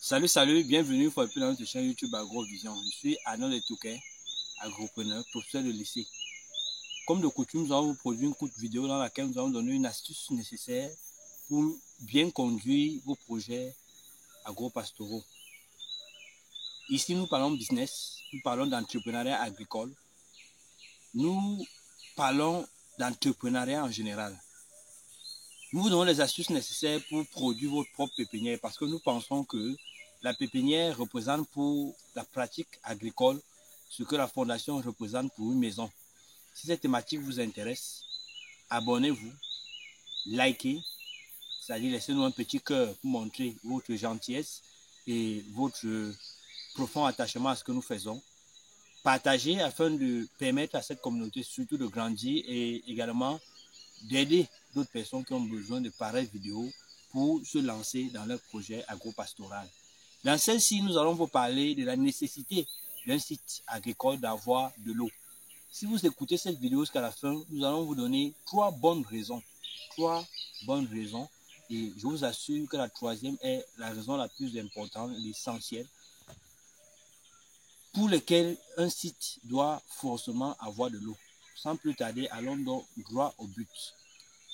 Salut, bienvenue une fois de plus dans notre chaîne YouTube Agrovision. Je suis Arnaud Touquet, agropreneur, professeur de lycée. Comme de coutume, nous allons vous produire une courte vidéo dans laquelle nous allons donner une astuce nécessaire pour bien conduire vos projets agro-pastoraux. Ici, nous parlons business, nous parlons d'entrepreneuriat agricole, nous parlons d'entrepreneuriat en général. Nous vous donnons les astuces nécessaires pour produire votre propre pépinière parce que nous pensons que la pépinière représente pour la pratique agricole ce que la fondation représente pour une maison. Si cette thématique vous intéresse, abonnez-vous, likez, c'est-à-dire laissez-nous un petit cœur pour montrer votre gentillesse et votre profond attachement à ce que nous faisons. Partagez afin de permettre à cette communauté surtout de grandir et également d'aider d'autres personnes qui ont besoin de pareilles vidéos pour se lancer dans leur projet agro-pastoral. Dans celle-ci, nous allons vous parler de la nécessité d'un site agricole d'avoir de l'eau. Si vous écoutez cette vidéo jusqu'à la fin, nous allons vous donner trois bonnes raisons. Et je vous assure que la troisième est la raison la plus importante, l'essentiel, pour lequel un site doit forcément avoir de l'eau. Sans plus tarder, allons donc droit au but.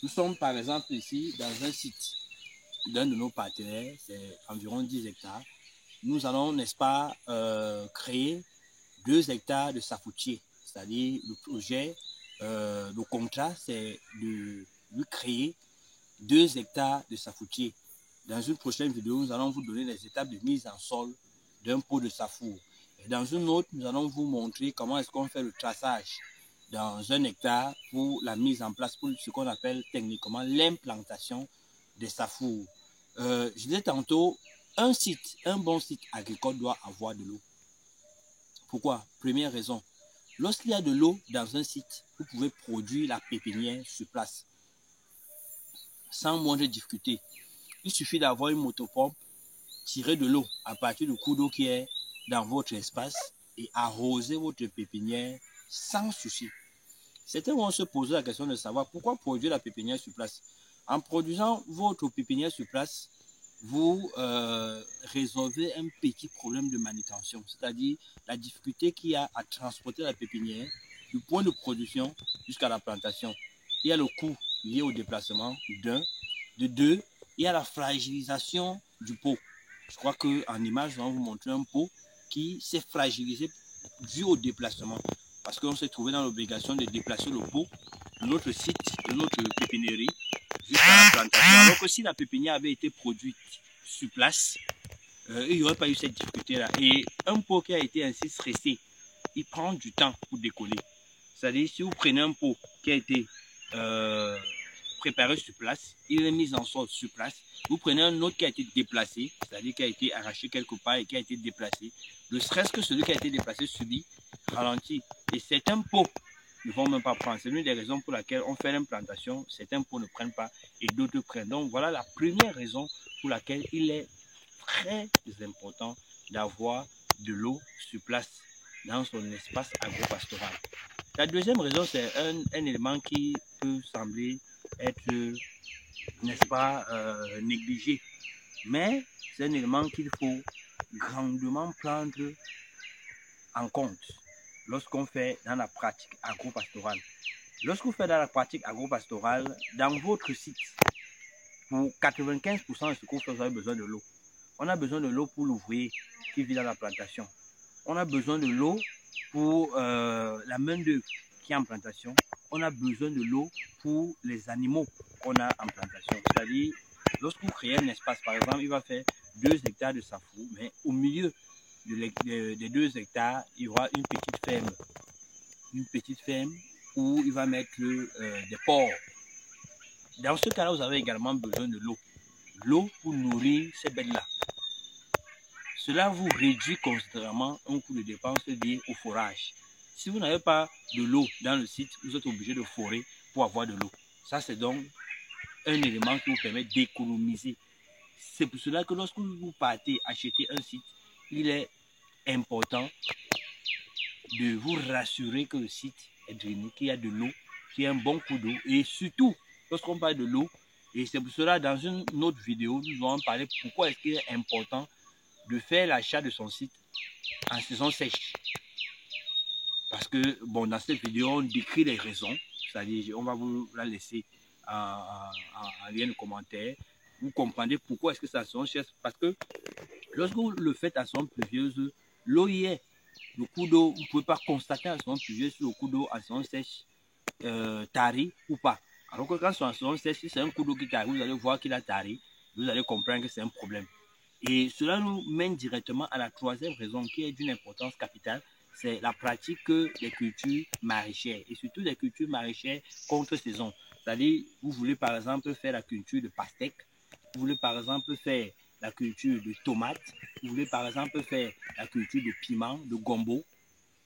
Nous sommes par exemple ici dans un site d'un de nos partenaires, c'est environ 10 hectares. Nous allons, n'est-ce pas, créer 2 hectares de safoutier. C'est-à-dire le projet, le contrat, c'est de lui créer 2 hectares de safoutier. Dans une prochaine vidéo, nous allons vous donner les étapes de mise en sol d'un pot de safour. Et dans une autre, nous allons vous montrer comment est-ce qu'on fait le traçage dans 1 hectare pour la mise en place, pour ce qu'on appelle techniquement l'implantation des safours. Je disais tantôt, un bon site agricole doit avoir de l'eau. Pourquoi? Première raison, lorsqu'il y a de l'eau dans un site, vous pouvez produire la pépinière sur place sans moindre difficulté. Il suffit d'avoir une motopompe, tirer de l'eau à partir du cours d'eau qui est dans votre espace et arroser votre pépinière sans souci. Certains vont se poser la question de savoir pourquoi produire la pépinière sur place. En produisant votre pépinière sur place, vous résolvez un petit problème de manutention, c'est-à-dire la difficulté qu'il y a à transporter la pépinière du point de production jusqu'à la plantation. Il y a le coût lié au déplacement d'un, de deux, il y a la fragilisation du pot. Je crois qu'en image, on va vous montrer un pot qui s'est fragilisé dû au déplacement. Parce qu'on s'est trouvé dans l'obligation de déplacer le pot de notre site, de notre pépinière, jusqu'à la plantation. Alors que si la pépinière avait été produite sur place, il n'y aurait pas eu cette difficulté-là. Et un pot qui a été ainsi stressé, il prend du temps pour décoller. C'est-à-dire, si vous prenez un pot qui a été préparé sur place, il est mis en sol sur place. Vous prenez un autre qui a été déplacé, c'est-à-dire qui a été arraché quelque part et qui a été déplacé. Le stress que celui qui a été déplacé subit ralentit. Et certains pots ne vont même pas prendre. C'est l'une des raisons pour laquelle on fait l'implantation. Certains pots ne prennent pas et d'autres prennent. Donc voilà la première raison pour laquelle il est très important d'avoir de l'eau sur place dans son espace agro-pastoral. La deuxième raison, c'est un élément qui peut sembler être, n'est-ce pas, négligé. Mais c'est un élément qu'il faut grandement prendre en compte lorsqu'on fait dans la pratique agro-pastorale. Lorsque vous faites dans la pratique agro-pastorale, dans votre site, pour 95% de ce que vous faites, vous avez besoin de l'eau. On a besoin de l'eau pour l'ouvrier qui vit dans la plantation. On a besoin de l'eau pour la main-d'œuvre qui est en plantation. On a besoin de l'eau pour les animaux qu'on a en plantation. C'est-à-dire, lorsque vous créez un espace, par exemple, il va faire 2 hectares de safour, mais au milieu des 2 hectares, il y aura une petite ferme. Une petite ferme où il va mettre des porcs. Dans ce cas-là, vous avez également besoin de l'eau. L'eau pour nourrir ces bêtes-là. Cela vous réduit considérablement un coût de dépense lié au forage. Si vous n'avez pas de l'eau dans le site, vous êtes obligé de forer pour avoir de l'eau. Ça, c'est donc un élément qui vous permet d'économiser. C'est pour cela que lorsque vous partez acheter un site, il est important de vous rassurer que le site est drainé, qu'il y a de l'eau, qu'il y a un bon cours d'eau. Et surtout, lorsqu'on parle de l'eau, et c'est pour cela dans une autre vidéo, nous allons parler pourquoi est-ce qu'il est important de faire l'achat de son site en saison sèche. Parce que, bon, dans cette vidéo, on décrit les raisons. C'est-à-dire, on va vous la laisser en lien de commentaire. Vous comprendrez pourquoi est-ce que ça saison sèche. Parce que lorsque vous le faites à saison pluvieuse, l'eau y est. Le cours d'eau, vous ne pouvez pas constater à saison pluvieuse si le cours d'eau à saison sèche tari ou pas. Alors que quand c'est en saison sèche, si c'est un cours d'eau qui tari, vous allez voir qu'il a tari. Vous allez comprendre que c'est un problème. Et cela nous mène directement à la troisième raison qui est d'une importance capitale, c'est la pratique des cultures maraîchères et surtout des cultures maraîchères contre saison. C'est-à-dire, vous voulez par exemple faire la culture de pastèque, vous voulez par exemple faire la culture de tomates, vous voulez par exemple faire la culture de piment, de gombo,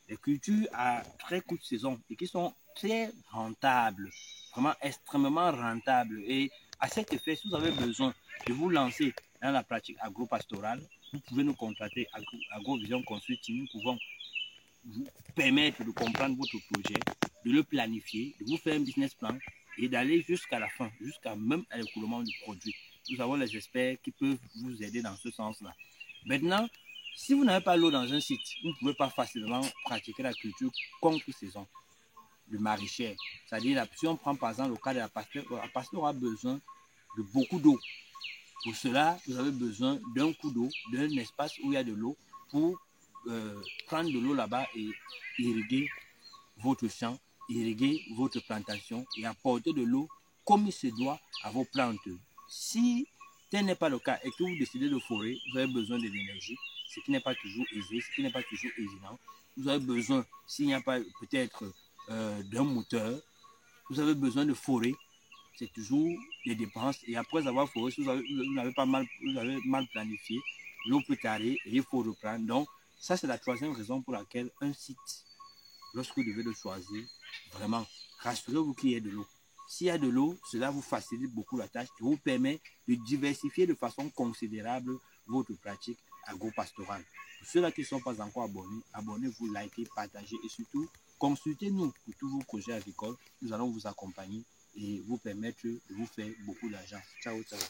des cultures à très courte saison et qui sont très rentables, vraiment extrêmement rentables. Et à cet effet, si vous avez besoin de vous lancer dans la pratique agro-pastorale, vous pouvez nous contacter à Agrovision Consulting. Nous pouvons vous permettre de comprendre votre projet, de le planifier, de vous faire un business plan et d'aller jusqu'à la fin, jusqu'à même à l'écoulement du produit. Nous avons les experts qui peuvent vous aider dans ce sens-là. Maintenant, si vous n'avez pas l'eau dans un site, vous ne pouvez pas facilement pratiquer la culture contre saison, le maraîcher. C'est-à-dire, si on prend par exemple le cas de la pastèque aura besoin de beaucoup d'eau. Pour cela, vous avez besoin d'un coup d'eau, d'un espace où il y a de l'eau pour prendre de l'eau là-bas et irriguer votre champ, irriguer votre plantation et apporter de l'eau comme il se doit à vos plantes. Si tel n'est pas le cas et que vous décidez de forer, vous avez besoin de l'énergie, ce qui n'est pas toujours aisé, ce qui n'est pas toujours évident. Vous avez besoin, s'il n'y a pas peut-être d'un moteur, vous avez besoin de forer. C'est toujours des dépenses. Et après avoir foré, si vous avez mal planifié, l'eau peut tarir et il faut reprendre. Donc, ça, c'est la troisième raison pour laquelle un site, lorsque vous devez le choisir, vraiment, rassurez-vous qu'il y ait de l'eau. S'il y a de l'eau, cela vous facilite beaucoup la tâche et vous permet de diversifier de façon considérable votre pratique agro-pastorale. Pour ceux-là qui ne sont pas encore abonnés, abonnez-vous, likez, partagez et surtout, consultez-nous pour tous vos projets agricoles. Nous allons vous accompagner et vous permettre de vous faire beaucoup d'argent. Ciao, ciao.